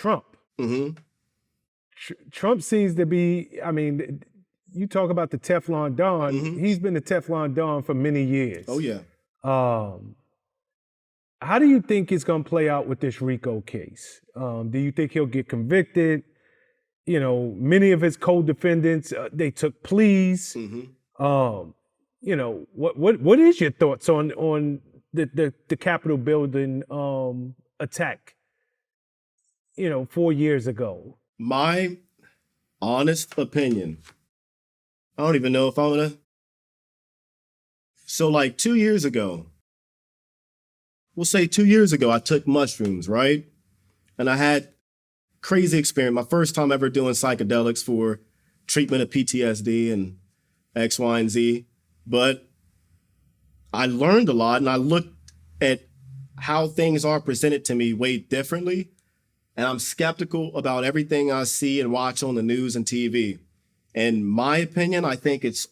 Trump. Mm-hmm. Trump seems to be, I mean, you talk about the Teflon Don. Mm-hmm. He's been the Teflon Don for many years. Oh, yeah. How do you think it's going to play out with this RICO case? Do you think he'll get convicted? You know, many of his co-defendants, they took pleas. Mm-hmm. You know, what is your thoughts on the Capitol building attack, you know, 4 years ago? My honest opinion, I don't even know if I'm gonna. So like 2 years ago, we'll say 2 years ago, I took mushrooms, right? And I had crazy experience. My first time ever doing psychedelics for treatment of PTSD and X, Y, and Z. But I learned a lot, and I looked at how things are presented to me way differently. And I'm skeptical about everything I see and watch on the news and TV. In my opinion, I think it's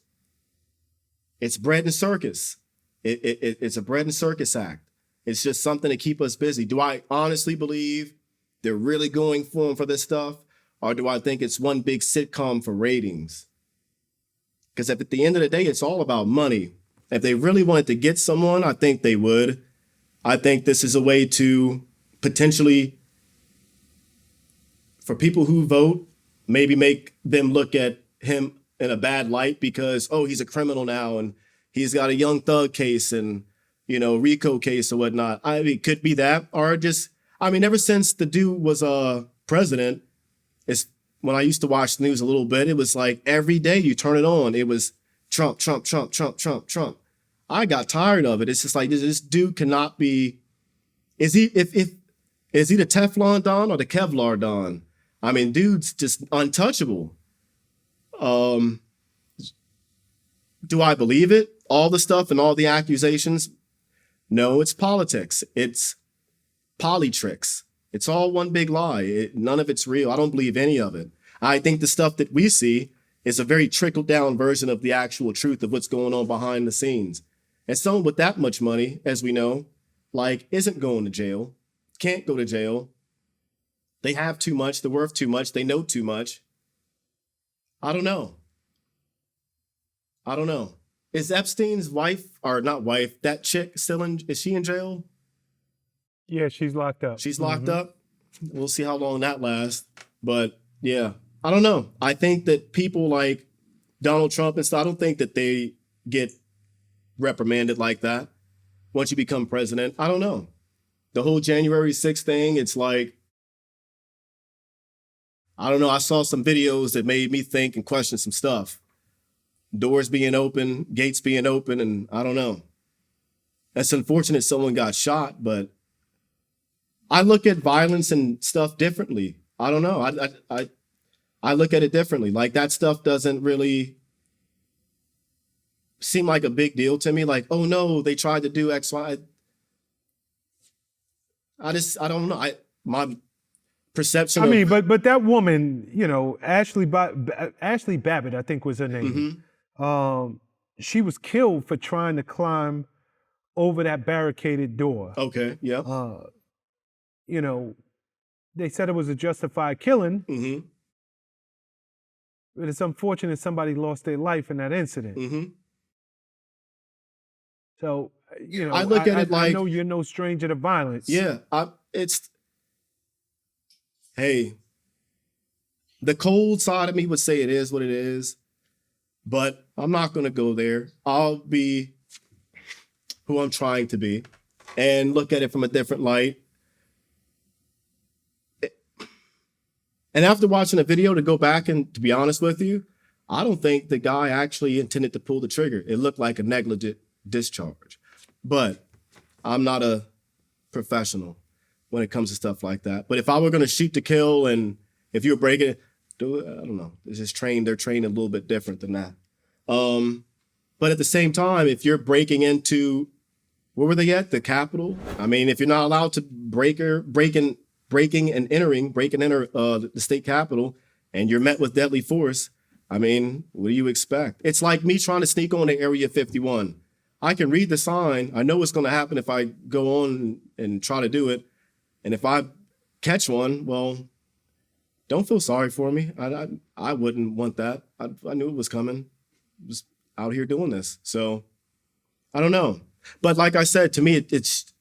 bread and circus. It's a bread and circus act. It's just something to keep us busy. Do I honestly believe they're really going for this stuff? Or do I think it's one big sitcom for ratings? Because at the end of the day, it's all about money. If they really wanted to get someone, I think they would. I think this is a way to potentially, for people who vote, maybe make them look at him in a bad light because, oh, he's a criminal now and he's got a young thug case and, you know, RICO case or whatnot. I mean, it could be that, or just, I mean, ever since the dude was president, it's when I used to watch the news a little bit, it was like every day you turn it on, it was Trump, Trump, Trump, Trump, Trump, Trump. I got tired of it. It's just like this dude cannot be. Is he the Teflon Don or the Kevlar Don? I mean, dude's just untouchable. Do I believe it? All the stuff and all the accusations? No, it's politics. It's polytricks. It's all one big lie. None of it's real. I don't believe any of it. I think the stuff that we see is a very trickled down version of the actual truth of what's going on behind the scenes. And someone with that much money, as we know, like, isn't going to jail, can't go to jail. They have too much. They're worth too much. They know too much. I don't know. Is Epstein's wife, or not wife, that chick is she in jail? Yeah, she's locked up. She's locked up. We'll see how long that lasts. But yeah, I don't know. I think that people like Donald Trump and stuff, I don't think that they get reprimanded like that once you become president. I don't know. The whole January 6th thing, it's like, I don't know. I saw some videos that made me think and question some stuff. Doors being open, gates being open, and I don't know. That's unfortunate someone got shot, but I look at violence and stuff differently. I don't know. I look at it differently. Like, that stuff doesn't really seem like a big deal to me. Like, oh no, they tried to do X, Y. I don't know. My perception. I mean, but that woman, you know, Ashley Babbitt, I think was her name. Mm-hmm. She was killed for trying to climb over that barricaded door. Okay. Yeah. You know, they said it was a justified killing. Mm-hmm. But it's unfortunate somebody lost their life in that incident. Mm-hmm. So, you know, I look at it like, I know you're no stranger to violence. Yeah, hey, the cold side of me would say it is what it is, but I'm not going to go there. I'll be who I'm trying to be and look at it from a different light. And after watching the video, to go back and to be honest with you, I don't think the guy actually intended to pull the trigger. It looked like a negligent discharge. But I'm not a professional when it comes to stuff like that. But if I were going to shoot to kill, and if you're breaking it, I don't know. It's just they're trained a little bit different than that. But at the same time, if you're breaking into, where were they at? The Capitol? I mean, if you're not allowed to break and enter the state capitol, and you're met with deadly force, I mean, what do you expect? It's like me trying to sneak on to Area 51. I can read the sign. I know what's going to happen if I go on and try to do it. And if I catch one, well, don't feel sorry for me. I wouldn't want that. I knew it was coming. Just out here doing this. So I don't know. But like I said, to me, it's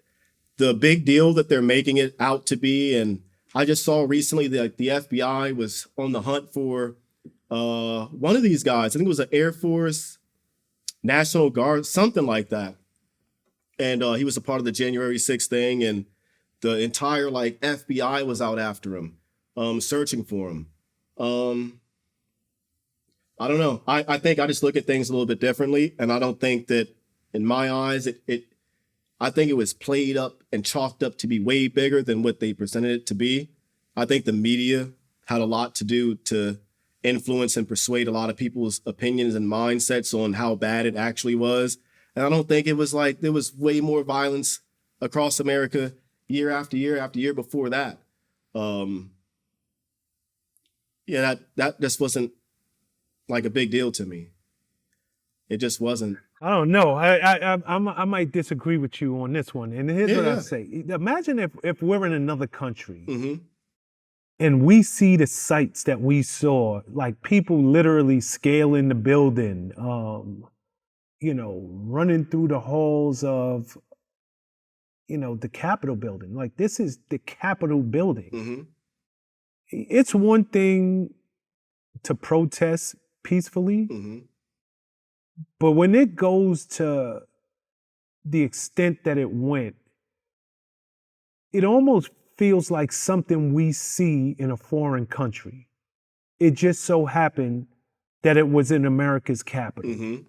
the big deal that they're making it out to be. And I just saw recently that the FBI was on the hunt for one of these guys. I think it was an Air Force, National Guard, something like that. And he was a part of the January 6th thing. And the entire FBI was out after him, searching for him. I don't know. I think I just look at things a little bit differently. And I don't think that, in my eyes, I think it was played up and chalked up to be way bigger than what they presented it to be. I think the media had a lot to do to influence and persuade a lot of people's opinions and mindsets on how bad it actually was. And I don't think it was there was way more violence across America year after year after year before that. That just wasn't a big deal to me. It just wasn't. I don't know. I might disagree with you on this one. And here's what I say. Imagine if we're in another country and we see the sights that we saw, like people literally scaling the building, running through the halls of, the Capitol building. Like, this is the Capitol building. It's one thing to protest peacefully, but when it goes to the extent that it went, it almost feels like something we see in a foreign country. It just so happened that it was in America's capital.